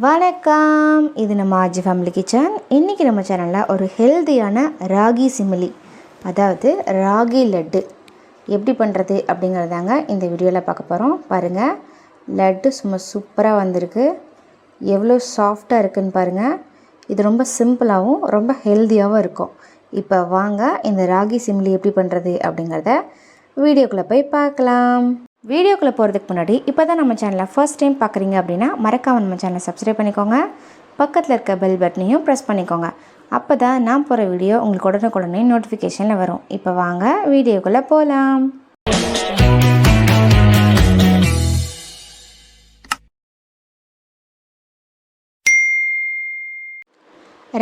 வணக்கம், இது நம்ம ஆஜி ஃபேமிலி கிச்சன். இன்றைக்கி நம்ம சேனலில் ஒரு ஹெல்தியான ராகி சிமிலி, அதாவது ராகி லட்டு எப்படி பண்ணுறது அப்படிங்கிறதாங்க இந்த வீடியோவில் பார்க்க போகிறோம். பாருங்கள், லட்டு சும்மா சூப்பராக வந்திருக்கு. எவ்வளோ சாஃப்டாக இருக்குதுன்னு பாருங்கள். இது ரொம்ப சிம்பிளாகவும் ரொம்ப ஹெல்த்தியாகவும் இருக்கும். இப்போ வாங்க இந்த ராகி சிமிலி எப்படி பண்ணுறது அப்படிங்கிறத வீடியோக்குள்ளே போய் பார்க்கலாம். வீடியோக்குள்ளே போகிறதுக்கு முன்னாடி இப்போ தான் நம்ம சேனலை ஃபர்ஸ்ட் டைம் பார்க்குறீங்க அப்படின்னா மறக்காமல் நம்ம சேனலை சப்ஸ்கிரைப் பண்ணிக்கோங்க. பக்கத்தில் இருக்க பெல் பட்டனையும் ப்ரெஸ் பண்ணிக்கோங்க. அப்போ தான் நான் போகிற வீடியோ உங்களுக்கு உடனுக்குடனே நோட்டிஃபிகேஷனில் வரும். இப்போ வாங்க வீடியோக்குள்ளே போகலாம்.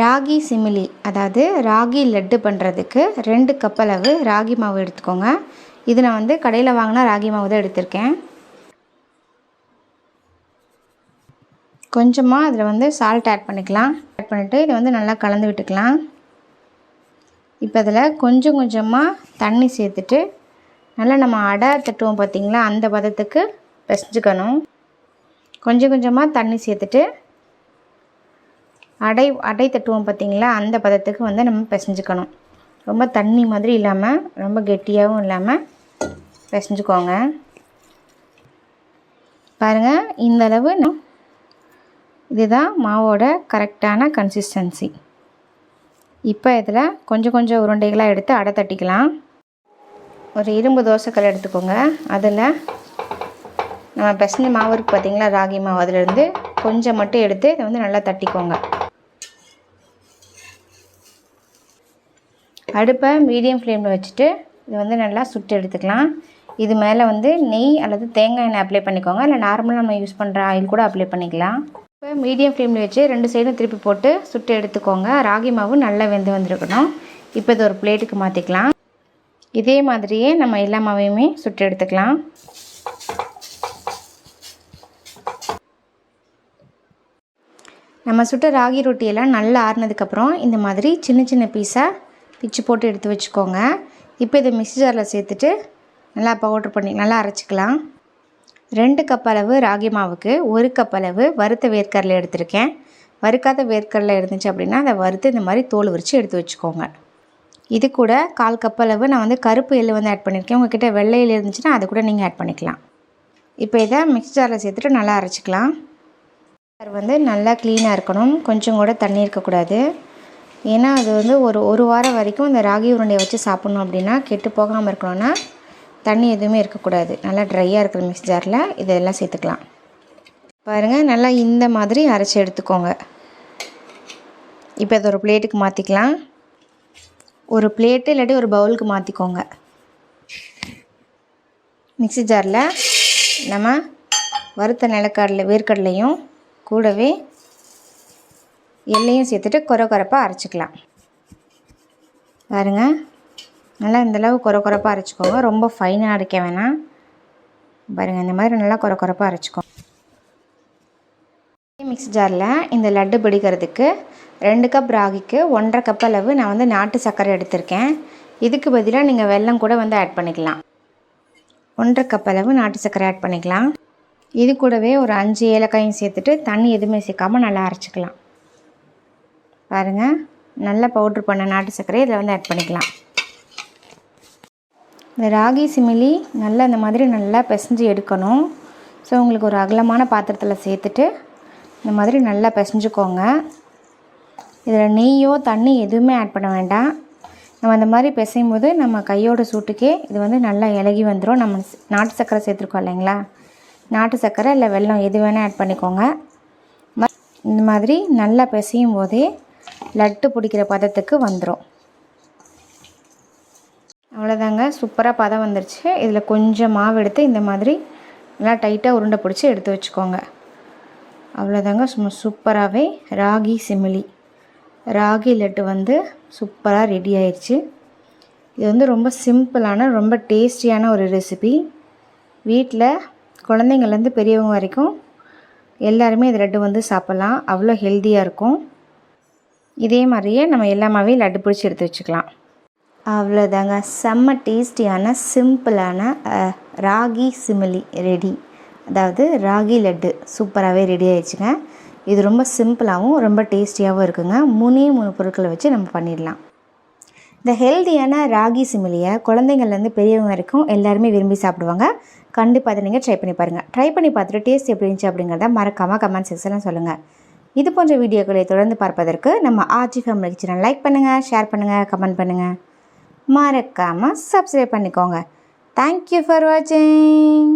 ராகி சிமிலி, அதாவது ராகி லட்டு பண்ணுறதுக்கு 2 கப் அளவு ராகி மாவு எடுத்துக்கோங்க. இது நான் கடையில் வாங்கினா ராகி மாவு தான் எடுத்திருக்கேன். கொஞ்சமாக அதில் சால்ட் ஆட் பண்ணிக்கலாம். ஆட் பண்ணிவிட்டு இதை நல்லா கலந்து விட்டுக்கலாம். இப்போ அதில் கொஞ்சம் கொஞ்சமாக தண்ணி சேர்த்துட்டு நல்லா நம்ம அடை தட்டுவோம் பார்த்திங்களா, அந்த பதத்துக்கு பிசைஞ்சுக்கணும். கொஞ்சம் கொஞ்சமாக தண்ணி சேர்த்துட்டு அடை தட்டுவோம் பார்த்திங்களா, அந்த பதத்துக்கு நம்ம பிசைஞ்சுக்கணும். ரொம்ப தண்ணி மாதிரி இல்லாமல் ரொம்ப கெட்டியாகவும் இல்லாமல் பிசைஞ்சுக்கோங்க. பாருங்கள், இந்தளவு இதுதான் மாவோட கரெக்டான கன்சிஸ்டன்சி. இப்போ இதில் கொஞ்சம் கொஞ்சம் உருண்டைகளாக எடுத்து அடை தட்டிக்கலாம். ஒரு இரும்பு தோசைக்கல் எடுத்துக்கோங்க. அதில் நம்ம பிசைஞ்ச மாவு இருக்குது பார்த்திங்களா, ராகி மாவு, அதிலேருந்து கொஞ்சம் மட்டும் எடுத்து இதை நல்லா தட்டிக்கோங்க. அடுப்பை மீடியம் ஃப்ளேமில் வச்சுட்டு இது நல்லா சுட்டு எடுத்துக்கலாம். இது மேலே நெய் அல்லது தேங்காய் எண்ணெய் அப்ளை பண்ணிக்கோங்க. இல்லை நார்மலாக நம்ம யூஸ் பண்ணுற ஆயில் கூட அப்ளை பண்ணிக்கலாம். இப்போ மீடியம் ஃப்ளேமில் வச்சு 2 சைடும் திருப்பி போட்டு சுட்டு எடுத்துக்கோங்க. ராகி மாவு நல்லா வெந்து வந்துருக்கணும். இப்போ இது ஒரு பிளேட்டுக்கு மாற்றிக்கலாம். இதே மாதிரியே நம்ம எல்லா மாவையுமே சுட்டு எடுத்துக்கலாம். நம்ம சுட்ட ராகி ரொட்டியெல்லாம் நல்லா ஆறுனதுக்கப்புறம் இந்த மாதிரி சின்ன சின்ன பீஸாக பிச்சு போட்டு எடுத்து வச்சுக்கோங்க. இப்போ இதை மிக்ஸி ஜாரில் சேர்த்துட்டு நல்லா பவுடர் பண்ணி நல்லா அரைச்சிக்கலாம். 2 கப் அளவு ராகி மாவுக்கு 1 கப் அளவு வறுத்த வேர்க்கடலை எடுத்திருக்கேன். வறுக்காத வேர்க்கடலை இருந்துச்சு அப்படின்னா அதை வறுத்து இந்த மாதிரி தோல் உரித்து எடுத்து வச்சுக்கோங்க. இது கூட 1/4 கப் அளவு நான் கருப்பு எள்ளு ஆட் பண்ணியிருக்கேன். உங்கள்கிட்ட வெள்ளை எள்ளு இருந்துச்சுன்னா அதை கூட நீங்கள் ஆட் பண்ணிக்கலாம். இப்போ இதை மிக்ஸி ஜாரில் சேர்த்துட்டு நல்லா அரைச்சிக்கலாம். நல்லா க்ளீனாக இருக்கணும், கொஞ்சம் கூட தண்ணி இருக்கக்கூடாது. ஏன்னா அது ஒரு வாரம் வரைக்கும் இந்த ராகி உருண்டையை வச்சு சாப்பிட்ணும் அப்படின்னா, கெட்டு போகாமல் இருக்கணும்னா தண்ணி எதுவுமே இருக்கக்கூடாது. நல்லா ட்ரையாக இருக்கிற மிக்ஸி ஜாரில் இதெல்லாம் சேர்த்துக்கலாம். பாருங்கள், நல்லா இந்த மாதிரி அரைச்சி எடுத்துக்கோங்க. இப்போ இதை ஒரு பிளேட்டுக்கு மாற்றிக்கலாம். ஒரு பிளேட்டு இல்லாட்டி ஒரு பவுலுக்கு மாற்றிக்கோங்க. மிக்ஸி ஜாரில் நம்ம வறுத்த வேர்க்கடலையும் கூடவே எல்லையும் சேர்த்துட்டு கொரப்பாக அரைச்சிக்கலாம். பாருங்கள், நல்லா இந்தளவு கொரப்பாக அரைச்சிக்கோங்க. ரொம்ப ஃபைனாக அரைக்க வேணாம். பாருங்கள், இந்த மாதிரி நல்லா கொரப்பாக அரைச்சிக்கோங்க. மிக்ஸி ஜாரில் இந்த லட்டு பிடிக்கிறதுக்கு 2 கப் ராகிக்கு 1/2 கப் அளவு நான் நாட்டு சர்க்கரை எடுத்திருக்கேன். இதுக்கு பதிலாக நீங்கள் வெல்லம் கூட ஆட் பண்ணிக்கலாம். 1/2 கப் அளவு நாட்டு சர்க்கரை ஆட் பண்ணிக்கலாம். இது கூடவே ஒரு 5 ஏலக்காயும் சேர்த்துட்டு தண்ணி எதுவுமே சேர்க்காமல் நல்லா அரைச்சிக்கலாம். பாருங்கள், நல்லா பவுட்ரு பண்ண நாட்டு சர்க்கரையை இதில் ஆட் பண்ணிக்கலாம். இந்த ராகி சிமிலி நல்லா இந்த மாதிரி நல்லா பிசைஞ்சு எடுக்கணும். ஸோ உங்களுக்கு ஒரு அகலமான பாத்திரத்தில் சேர்த்துட்டு இந்த மாதிரி நல்லா பிசைஞ்சுக்கோங்க. இதில் நெய்யோ தண்ணி எதுவுமே ஆட் பண்ண வேண்டாம். நம்ம இந்த மாதிரி பிசையும் போது நம்ம கையோட சூட்டுக்கே இது நல்லா இலகி வந்துடும். நம்ம நாட்டு சர்க்கரை சேர்த்துருக்கோம் இல்லைங்களா, நாட்டு சர்க்கரை இல்லை வெல்லம் எது வேணால் ஆட் பண்ணிக்கோங்க. இந்த மாதிரி நல்லா பிசையும் போதே லட்டு பிடிக்கிற பதத்துக்கு வந்துடும். அவ்வளோதாங்க, சூப்பராக பதம் வந்துருச்சு. இதில் கொஞ்சம் மாவு எடுத்து இந்த மாதிரி நல்லா டைட்டாக உருண்டை பிடிச்சி எடுத்து வச்சுக்கோங்க. அவ்வளோதாங்க, சும்மா சூப்பராகவே ராகி சிமிலி, ராகி லட்டு சூப்பராக ரெடி ஆயிடுச்சு. இது ரொம்ப சிம்பிளான ரொம்ப டேஸ்டியான ஒரு ரெசிபி. வீட்டில் குழந்தைங்கள்லேருந்து பெரியவங்க வரைக்கும் எல்லாருமே இது லட்டு சாப்பிட்லாம். அவ்வளோ ஹெல்த்தியாக இருக்கும். இதே மாதிரியே நம்ம எல்லாமே லட்டு பிடிச்சி எடுத்து வச்சுக்கலாம். அவ்வளோதாங்க, செம்ம டேஸ்டியான சிம்பிளான ராகி சிமிலி ரெடி. அதாவது ராகி லட்டு சூப்பராகவே ரெடி ஆயிடுச்சுங்க. இது ரொம்ப சிம்பிளாகவும் ரொம்ப டேஸ்டியாகவும் இருக்குங்க. 3 பொருட்களை வச்சு நம்ம பண்ணிடலாம். இந்த ஹெல்த்தியான ராகி சிமிலியை குழந்தைங்கள்லேருந்து பெரியவங்க வரைக்கும் எல்லாருமே விரும்பி சாப்பிடுவாங்க. கண்டிப்பாக அதை நீங்கள் ட்ரை பண்ணி பாருங்கள். ட்ரை பண்ணி பார்த்துட்டு டேஸ்ட் எப்படி இருந்துச்சு அப்படிங்கிறத மறக்காமல் கமெண்ட் செக்ஷனில் சொல்லுங்கள். இது போன்ற வீடியோக்களை தொடர்ந்து பார்ப்பதற்கு நம்ம ஆர்ஜி ஃபேமிலி சேனல் லைக் பண்ணுங்கள், ஷேர் பண்ணுங்கள், கமெண்ட் பண்ணுங்கள். மறக்காமல் சப்ஸ்கிரைப் பண்ணிக்கோங்க. தேங்க்யூ ஃபார் வாட்சிங்.